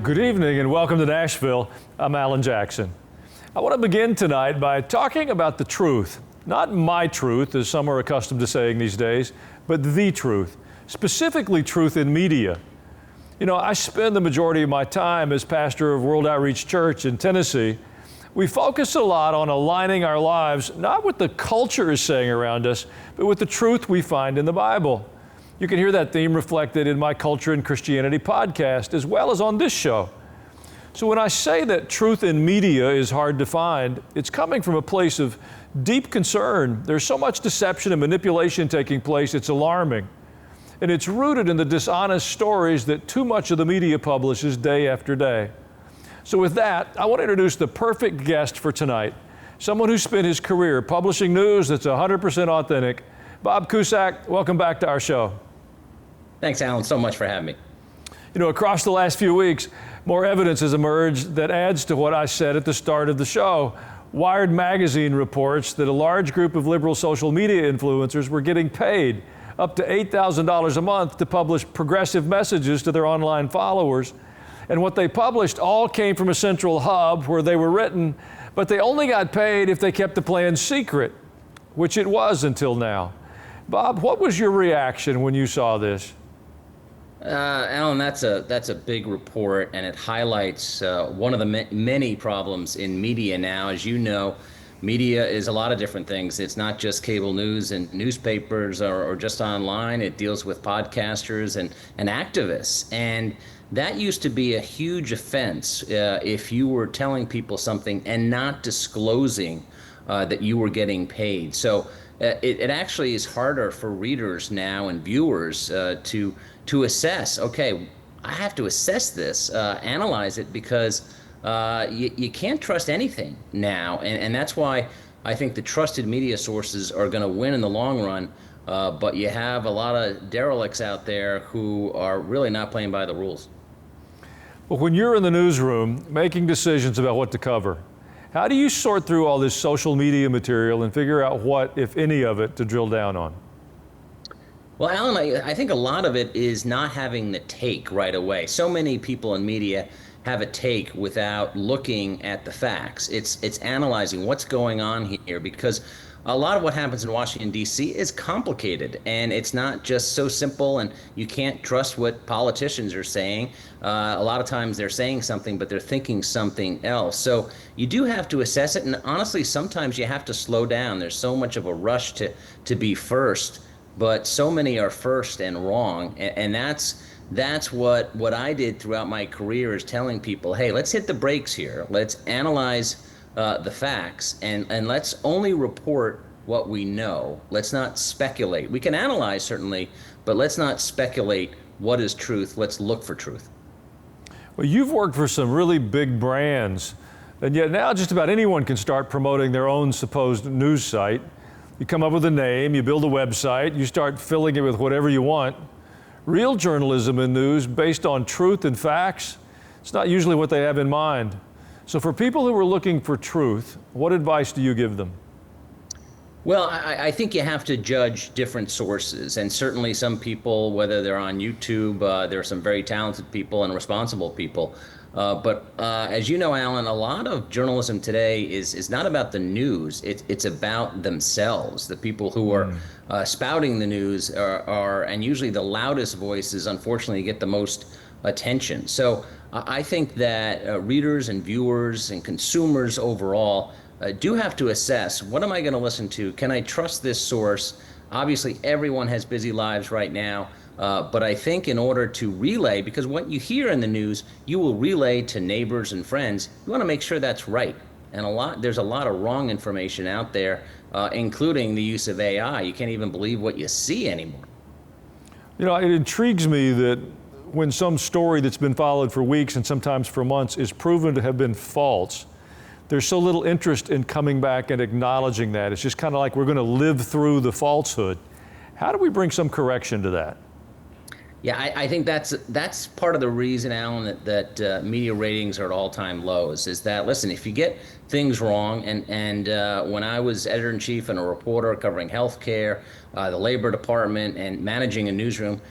Good evening and welcome to Nashville. I'm Alan Jackson. I want to begin tonight by talking about the truth. Not my truth, as some are accustomed to saying these days, but the truth. Specifically, truth in media. You know, I spend the majority of my time as pastor of World Outreach Church in Tennessee. We focus a lot on aligning our lives, not what the culture is saying around us, but with the truth we find in the Bible. You can hear that theme reflected in my Culture and Christianity podcast, as well as on this show. So when I say that truth in media is hard to find, it's coming from a place of deep concern. There's so much deception and manipulation taking place, it's alarming. And it's rooted in the dishonest stories that too much of the media publishes day after day. So with that, I want to introduce the perfect guest for tonight, someone who spent his career publishing news that's 100% authentic. Bob Cusack, welcome back to our show. Thanks, Alan, so much for having me. You know, across the last few weeks, more evidence has emerged that adds to what I said at the start of the show. Wired magazine reports that a large group of liberal social media influencers were getting paid up to $8,000 a month to publish progressive messages to their online followers. And what they published all came from a central hub where they were written, but they only got paid if they kept the plan secret, which it was until now. Bob, what was your reaction when you saw this? Alan, that's a big report, and it highlights one of the many problems in media now. As you know, media is a lot of different things. It's not just cable news and newspapers or just online. It deals with podcasters and activists. And that used to be a huge offense if you were telling people something and not disclosing that you were getting paid. So it actually is harder for readers now and viewers to assess. Okay, I have to assess this, analyze it, because you can't trust anything now, and that's why I think the trusted media sources are going to win in the long run. But you have a lot of derelicts out there who are really not playing by the rules. Well, when you're in the newsroom making decisions about what to cover, how do you sort through all this social media material and figure out what, if any of it, to drill down on? Well, Alan, I think a lot of it is not having the take right away. So many people in media have a take without looking at the facts. It's analyzing what's going on here, because a lot of what happens in Washington, D.C. is complicated, and it's not just so simple, and you can't trust what politicians are saying. A lot of times they're saying something, but they're thinking something else. So you do have to assess it, and honestly, sometimes you have to slow down. There's so much of a rush to be first, but so many are first and wrong, and that's what I did throughout my career, is telling people, hey, let's hit the brakes here. Let's analyze the facts, and let's only report what we know. Let's not speculate. We can analyze, certainly, but let's not speculate what is truth. Let's look for truth. Well, you've worked for some really big brands, and yet now just about anyone can start promoting their own supposed news site. You come up with a name, you build a website, you start filling it with whatever you want. Real journalism in news based on truth and facts, it's not usually what they have in mind. So for people who are looking for truth, what advice do you give them? Well, I think you have to judge different sources, and certainly some people, whether they're on YouTube, there are some very talented people and responsible people. But as you know, Alan, a lot of journalism today is not about the news. It's about themselves. The people who are spouting the news are, and usually the loudest voices, unfortunately, get the most attention. So I think that readers and viewers and consumers overall do have to assess, what am I going to listen to? Can I trust this source? Obviously, everyone has busy lives right now. But I think in order to relay, because what you hear in the news, you will relay to neighbors and friends, you want to make sure that's right. And there's a lot of wrong information out there, including the use of AI. You can't even believe what you see anymore. You know, it intrigues me that when some story that's been followed for weeks and sometimes for months is proven to have been false, there's so little interest in coming back and acknowledging that. It's just kind of like we're going to live through the falsehood. How do we bring some correction to that? Yeah, I think that's part of the reason, Alan, that media ratings are at all-time lows, is that, listen, if you get things wrong, and when I was editor-in-chief and a reporter covering healthcare, the Labor Department, and managing a newsroom,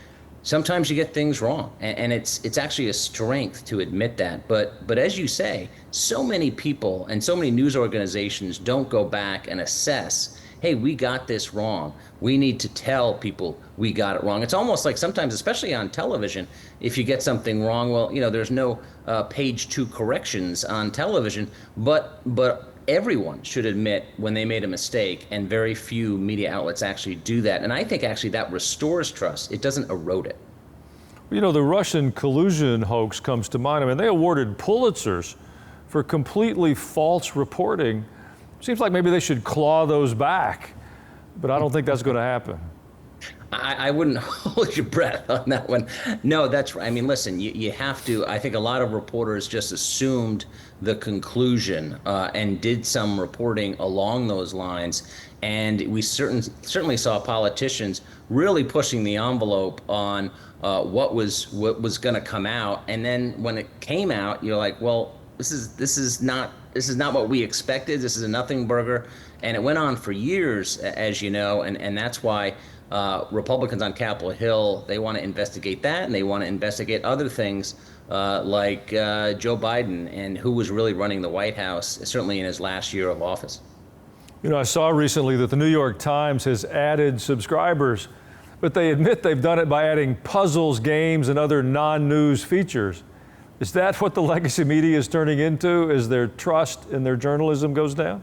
sometimes you get things wrong, and it's actually a strength to admit that. But as you say, so many people and so many news organizations don't go back and assess, hey, we got this wrong. We need to tell people we got it wrong. It's almost like sometimes, especially on television, if you get something wrong, well, there's no page 2 corrections on television, but everyone should admit when they made a mistake, and very few media outlets actually do that. And I think actually that restores trust. It doesn't erode it. The Russian collusion hoax comes to mind. I mean, they awarded Pulitzers for completely false reporting. Seems like maybe they should claw those back, but I don't think that's going to happen. I wouldn't hold your breath on that one. No, that's right. I mean, listen, you have to. I think a lot of reporters just assumed the conclusion and did some reporting along those lines. And we certainly saw politicians really pushing the envelope on what was going to come out. And then when it came out, you're like, well, this is not what we expected. This is a nothing burger. And it went on for years, as you know, and that's why Republicans on Capitol Hill, they want to investigate that, and they want to investigate other things like Joe Biden and who was really running the White House, certainly in his last year of office. I saw recently that the New York Times has added subscribers, but they admit they've done it by adding puzzles, games, and other non-news features. Is that what the legacy media is turning into as their trust in their journalism goes down?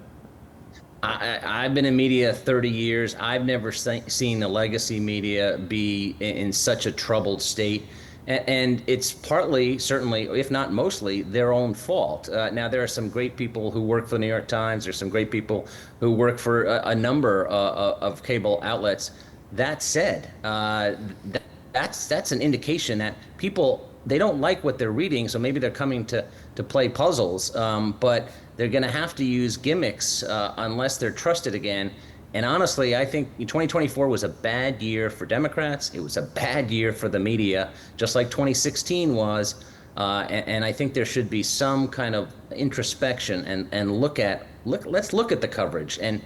I've been in media 30 years. I've never seen the legacy media be in such a troubled state. And it's partly, certainly, if not mostly, their own fault. Now, there are some great people who work for the New York Times. There's some great people who work for a number of cable outlets. That said, that's an indication that people, they don't like what they're reading, so maybe they're coming to play puzzles, but they're going to have to use gimmicks unless they're trusted again. And honestly, I think 2024 was a bad year for Democrats. It was a bad year for the media, just like 2016 was. And I think there should be some kind of introspection and let's look at the coverage and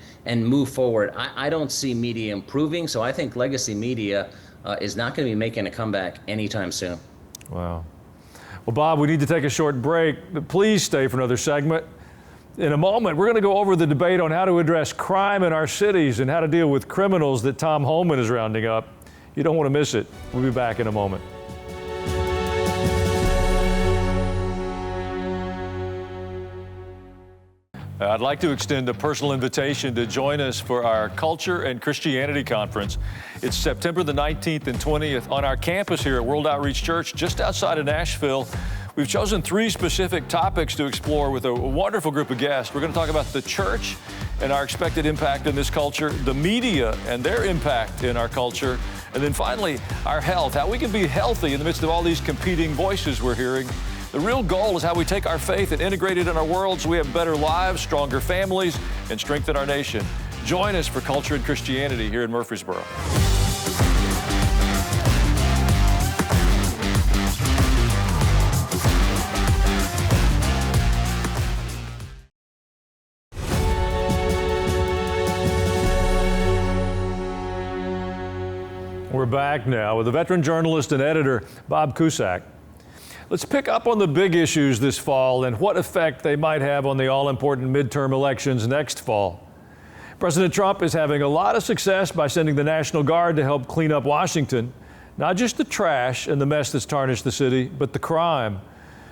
move forward. I don't see media improving, so I think legacy media is not going to be making a comeback anytime soon. Wow. Well, Bob, we need to take a short break, but please stay for another segment. In a moment, we're going to go over the debate on how to address crime in our cities and how to deal with criminals that Tom Homan is rounding up. You don't want to miss it. We'll be back in a moment. I'd like to extend a personal invitation to join us for our Culture and Christianity Conference. It's September the 19th and 20th on our campus here at World Outreach Church, just outside of Nashville. We've chosen 3 specific topics to explore with a wonderful group of guests. We're going to talk about the church and our expected impact in this culture, the media and their impact in our culture, and then finally, our health, how we can be healthy in the midst of all these competing voices we're hearing. The real goal is how we take our faith and integrate it in our world so we have better lives, stronger families, and strengthen our nation. Join us for Culture and Christianity here in Murfreesboro. We're back now with the veteran journalist and editor, Bob Cusack. Let's pick up on the big issues this fall and what effect they might have on the all-important midterm elections next fall. President Trump is having a lot of success by sending the National Guard to help clean up Washington. Not just the trash and the mess that's tarnished the city, but the crime,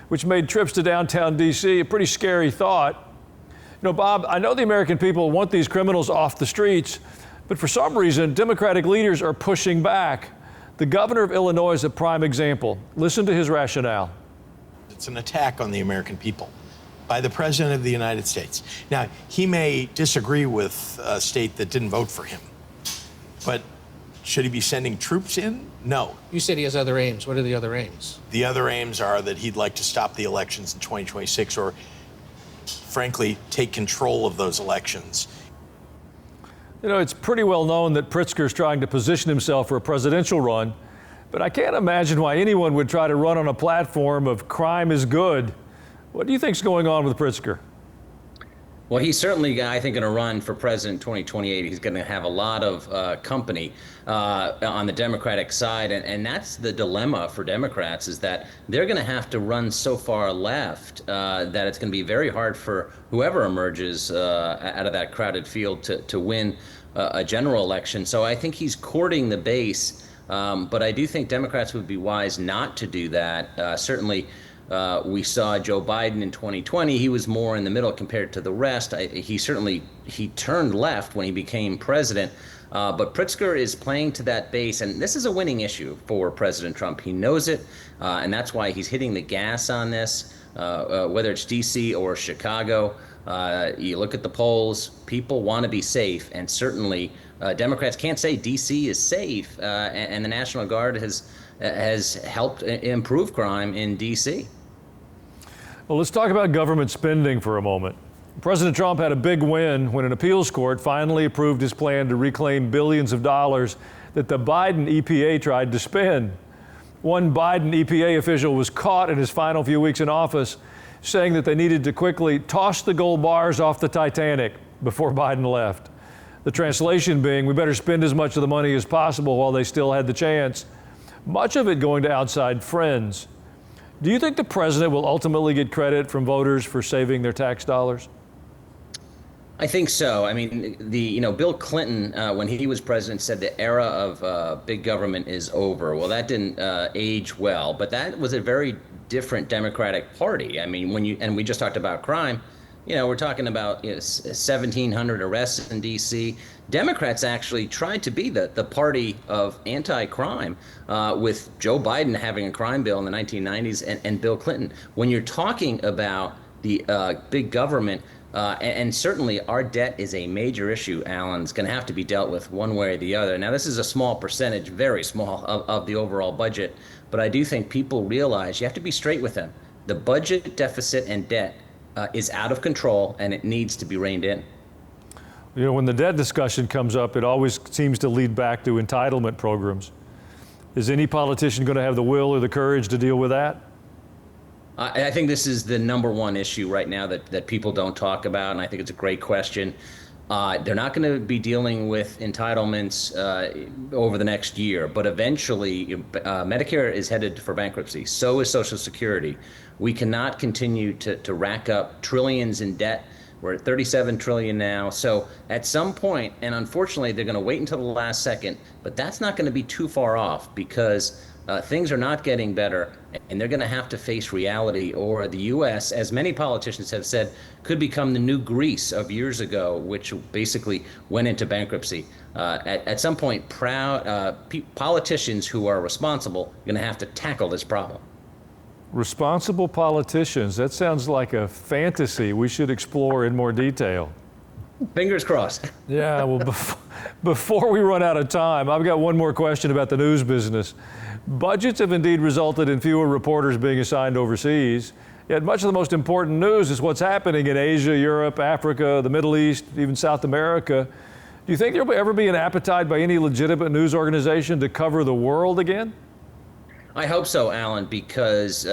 which made trips to downtown D.C. a pretty scary thought. Bob, I know the American people want these criminals off the streets, but for some reason, Democratic leaders are pushing back. The governor of Illinois is a prime example. Listen to his rationale. It's an attack on the American people by the President of the United States. Now, he may disagree with a state that didn't vote for him, but should he be sending troops in? No. You said he has other aims. What are the other aims? The other aims are that he'd like to stop the elections in 2026 or, frankly, take control of those elections. It's pretty well known that Pritzker's trying to position himself for a presidential run, but I can't imagine why anyone would try to run on a platform of crime is good. What do you think's going on with Pritzker? Well, he's certainly, I think, going to run for president 2028. He's going to have a lot of company on the Democratic side. And that's the dilemma for Democrats, is that they're going to have to run so far left that it's going to be very hard for whoever emerges out of that crowded field to win a general election. So I think he's courting the base. But I do think Democrats would be wise not to do that. Certainly, we saw Joe Biden in 2020. He was more in the middle compared to the rest. He turned left when he became president. But Pritzker is playing to that base, and this is a winning issue for President Trump. He knows it, and that's why he's hitting the gas on this, whether it's D.C. or Chicago. You look at the polls, people want to be safe, and certainly Democrats can't say D.C. is safe, and the National Guard has helped improve crime in D.C. Well, let's talk about government spending for a moment. President Trump had a big win when an appeals court finally approved his plan to reclaim billions of dollars that the Biden EPA tried to spend. One Biden EPA official was caught in his final few weeks in office saying that they needed to quickly toss the gold bars off the Titanic before Biden left. The translation being, we better spend as much of the money as possible while they still had the chance, much of it going to outside friends. Do you think the president will ultimately get credit from voters for saving their tax dollars? I think so. I mean, Bill Clinton, when he was president, said the era of big government is over. Well, that didn't age well, but that was a very different Democratic Party. I mean, and we just talked about crime. We're talking about 1,700 arrests in D.C. Democrats actually tried to be the party of anti-crime with Joe Biden having a crime bill in the 1990s and Bill Clinton. When you're talking about the big government, and certainly our debt is a major issue, Alan. It's going to have to be dealt with one way or the other. Now, this is a small percentage, very small, of the overall budget. But I do think people realize you have to be straight with them. The budget deficit and debt is out of control, and it needs to be reined in. When the debt discussion comes up, it always seems to lead back to entitlement programs. Is any politician going to have the will or the courage to deal with that? I think this is the number one issue right now that people don't talk about, and I think it's a great question. They're not going to be dealing with entitlements over the next year, but eventually Medicare is headed for bankruptcy. So is Social Security. We cannot continue to rack up trillions in debt. We're at 37 trillion now. So at some point, and unfortunately, they're going to wait until the last second, but that's not going to be too far off because things are not getting better, and they're going to have to face reality, or the U.S., as many politicians have said, could become the new Greece of years ago, which basically went into bankruptcy. At some point, politicians who are responsible are going to have to tackle this problem. Responsible politicians, that sounds like a fantasy we should explore in more detail. Fingers crossed. Yeah, well, before we run out of time, I've got one more question about the news business. Budgets have indeed resulted in fewer reporters being assigned overseas, yet much of the most important news is what's happening in Asia, Europe, Africa, the Middle East, even South America. Do you think there will ever be an appetite by any legitimate news organization to cover the world again? I hope so, Alan, because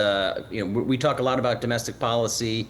we talk a lot about domestic policy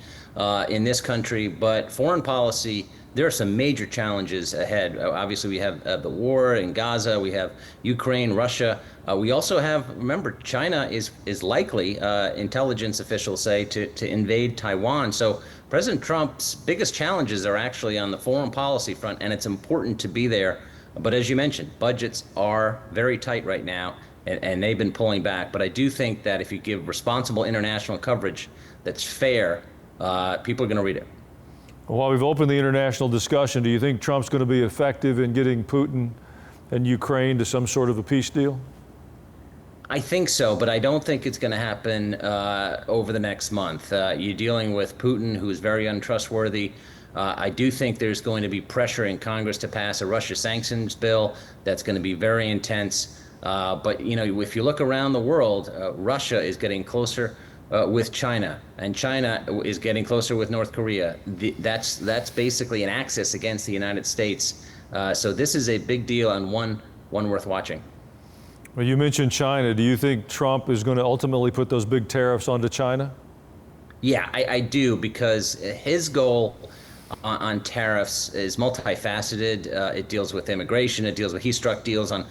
in this country, but foreign policy, there are some major challenges ahead. Obviously, we have the war in Gaza, we have Ukraine, Russia. We also have, remember, China is likely, intelligence officials say, to invade Taiwan. So President Trump's biggest challenges are actually on the foreign policy front, and it's important to be there. But as you mentioned, budgets are very tight right now, and they've been pulling back. But I do think that if you give responsible international coverage that's fair, people are going to read it. While we've opened the international discussion, do you think Trump's going to be effective in getting Putin and Ukraine to some sort of a peace deal? I think so, but I don't think it's going to happen over the next month. You're dealing with Putin, who is very untrustworthy. I do think there's going to be pressure in Congress to pass a Russia sanctions bill that's going to be very intense. But, if you look around the world, Russia is getting closer with China, and China is getting closer with North Korea. That's basically an axis against the United States. So this is a big deal, and one worth watching. Well, you mentioned China. Do you think Trump is going to ultimately put those big tariffs onto China? Yeah, I do, because his goal on tariffs is multifaceted. It deals with immigration. It deals with, he struck deals on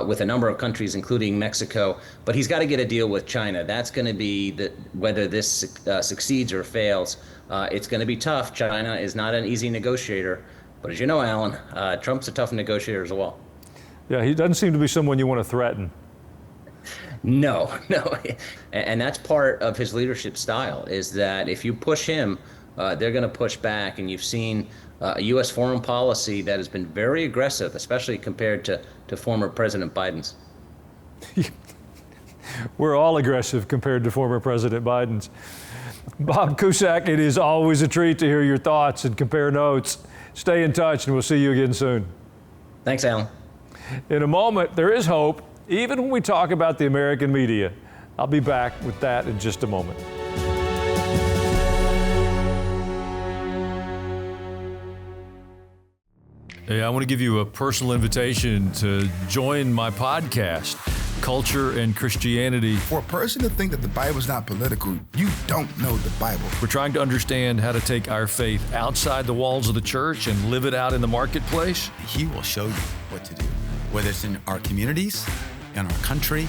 with a number of countries, including Mexico. But he's got to get a deal with China. That's going to be whether this succeeds or fails. It's going to be tough. China is not an easy negotiator. But as you know, Alan, Trump's a tough negotiator as well. Yeah, he doesn't seem to be someone you want to threaten. No. And that's part of his leadership style, is that if you push him, they're going to push back. And you've seen a U.S. foreign policy that has been very aggressive, especially compared to former President Biden's. We're all aggressive compared to former President Biden's. Bob Cusack, it is always a treat to hear your thoughts and compare notes. Stay in touch, and we'll see you again soon. Thanks, Alan. In a moment, there is hope, even when we talk about the American media. I'll be back with that in just a moment. Hey, I want to give you a personal invitation to join my podcast, Culture and Christianity. For a person to think that the Bible is not political, you don't know the Bible. We're trying to understand how to take our faith outside the walls of the church and live it out in the marketplace. He will show you what to do, whether it's in our communities, in our country,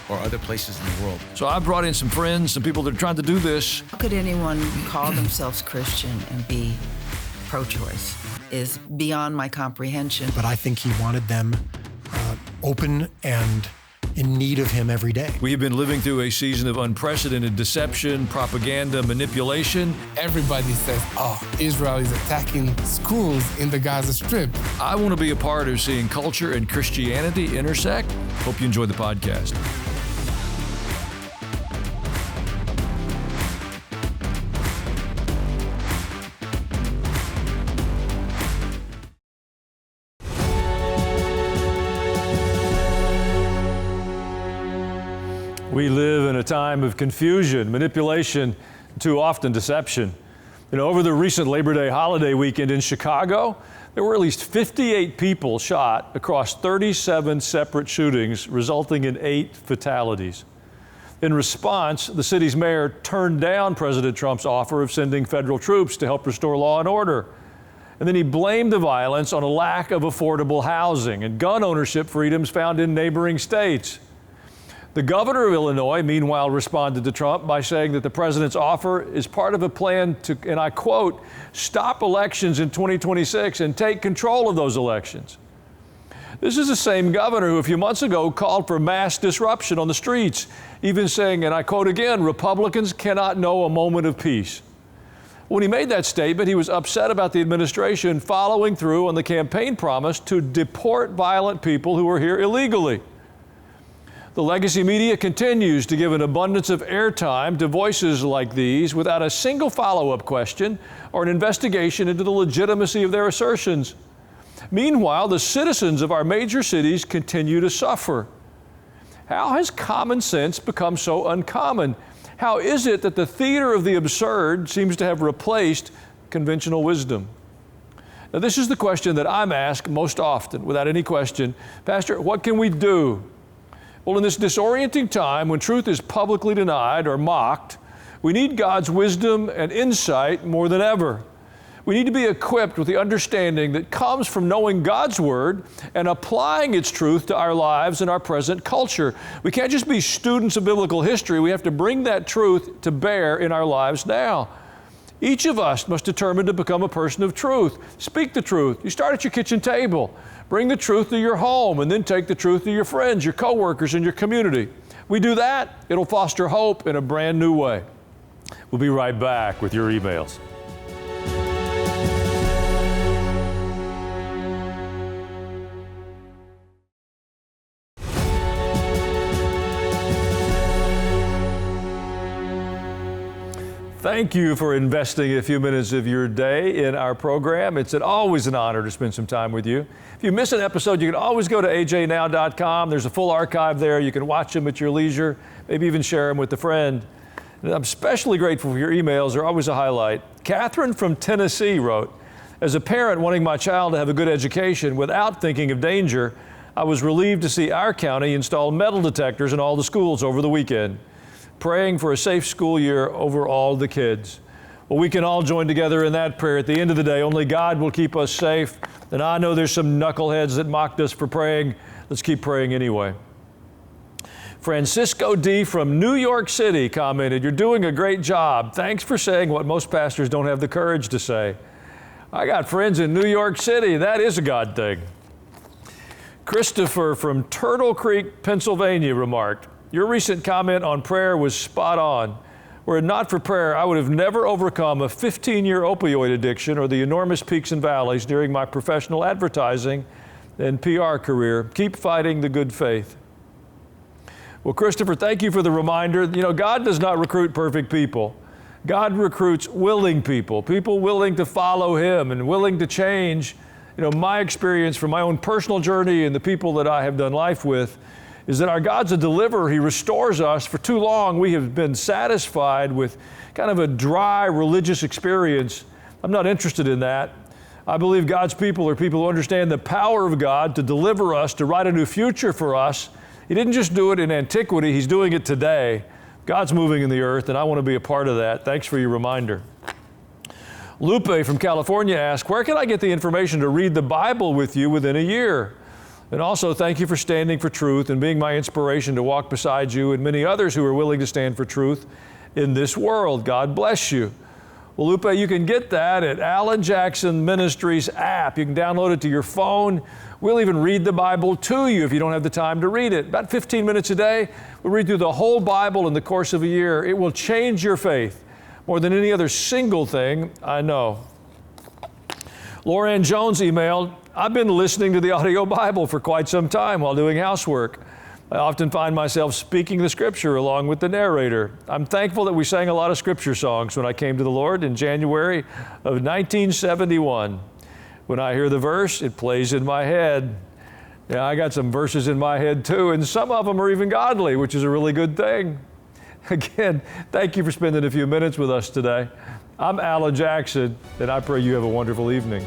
or other places in the world. So I brought in some friends, some people that are trying to do this. How could anyone call themselves Christian and be pro-choice? Is beyond my comprehension. But I think he wanted them open and in need of him every day. We have been living through a season of unprecedented deception, propaganda, manipulation. Everybody says, Israel is attacking schools in the Gaza Strip. I want to be a part of seeing culture and Christianity intersect. Hope you enjoy the podcast. We live in a time of confusion, manipulation, too often deception. Over the recent Labor Day holiday weekend in Chicago, there were at least 58 people shot across 37 separate shootings, resulting in 8 fatalities. In response, the city's mayor turned down President Trump's offer of sending federal troops to help restore law and order. And then he blamed the violence on a lack of affordable housing and gun ownership freedoms found in neighboring states. The governor of Illinois, meanwhile, responded to Trump by saying that the president's offer is part of a plan to, and I quote, stop elections in 2026 and take control of those elections. This is the same governor who a few months ago called for mass disruption on the streets, even saying, and I quote again, Republicans cannot know a moment of peace. When he made that statement, he was upset about the administration following through on the campaign promise to deport violent people who are here illegally. The legacy media continues to give an abundance of airtime to voices like these without a single follow-up question or an investigation into the legitimacy of their assertions. Meanwhile, the citizens of our major cities continue to suffer. How has common sense become so uncommon? How is it that the theater of the absurd seems to have replaced conventional wisdom? Now, this is the question that I'm asked most often, without any question. Pastor, what can we do? Well, in this disorienting time when truth is publicly denied or mocked, we need God's wisdom and insight more than ever. We need to be equipped with the understanding that comes from knowing God's Word and applying its truth to our lives and our present culture. We can't just be students of biblical history. We have to bring that truth to bear in our lives now. Each of us must determine to become a person of truth. Speak the truth. You start at your kitchen table. Bring the truth to your home, and then take the truth to your friends, your coworkers, and your community. We do that, it'll foster hope in a brand new way. We'll be right back with your emails. Thank you for investing a few minutes of your day in our program. It's always an honor to spend some time with you. If you miss an episode, you can always go to ajnow.com. There's a full archive there. You can watch them at your leisure, maybe even share them with a friend. And I'm especially grateful for your emails. They're always a highlight. Catherine from Tennessee wrote, as a parent wanting my child to have a good education without thinking of danger, I was relieved to see our county install metal detectors in all the schools over the weekend. Praying for a safe school year over all the kids. Well, we can all join together in that prayer. At the end of the day, only God will keep us safe. And I know there's some knuckleheads that mocked us for praying. Let's keep praying anyway. Francisco D. from New York City commented, "You're doing a great job. Thanks for saying what most pastors don't have the courage to say." I got friends in New York City. That is a God thing. Christopher from Turtle Creek, Pennsylvania remarked, "Your recent comment on prayer was spot on. Were it not for prayer, I would have never overcome a 15-year opioid addiction or the enormous peaks and valleys during my professional advertising and PR career. Keep fighting the good faith." Well, Christopher, thank you for the reminder. You know, God does not recruit perfect people. God recruits willing people, people willing to follow Him and willing to change. You know, my experience from my own personal journey and the people that I have done life with is that our God's a deliverer. He restores us. For too long, we have been satisfied with kind of a dry religious experience. I'm not interested in that. I believe God's people are people who understand the power of God to deliver us, to write a new future for us. He didn't just do it in antiquity, He's doing it today. God's moving in the earth, and I want to be a part of that. Thanks for your reminder. Lupe from California asked, "Where can I get the information to read the Bible with you within a year? And also, thank you for standing for truth and being my inspiration to walk beside you and many others who are willing to stand for truth in this world. God bless you." Well, Lupe, you can get that at Alan Jackson Ministries app. You can download it to your phone. We'll even read the Bible to you if you don't have the time to read it. About 15 minutes a day, we'll read through the whole Bible in the course of a year. It will change your faith more than any other single thing I know. Lauren Jones emailed, "I've been listening to the audio Bible for quite some time while doing housework. I often find myself speaking the scripture along with the narrator. I'm thankful that we sang a lot of scripture songs when I came to the Lord in January of 1971. When I hear the verse, it plays in my head." Yeah, I got some verses in my head too, and some of them are even godly, which is a really good thing. Again, thank you for spending a few minutes with us today. I'm Alan Jackson, and I pray you have a wonderful evening.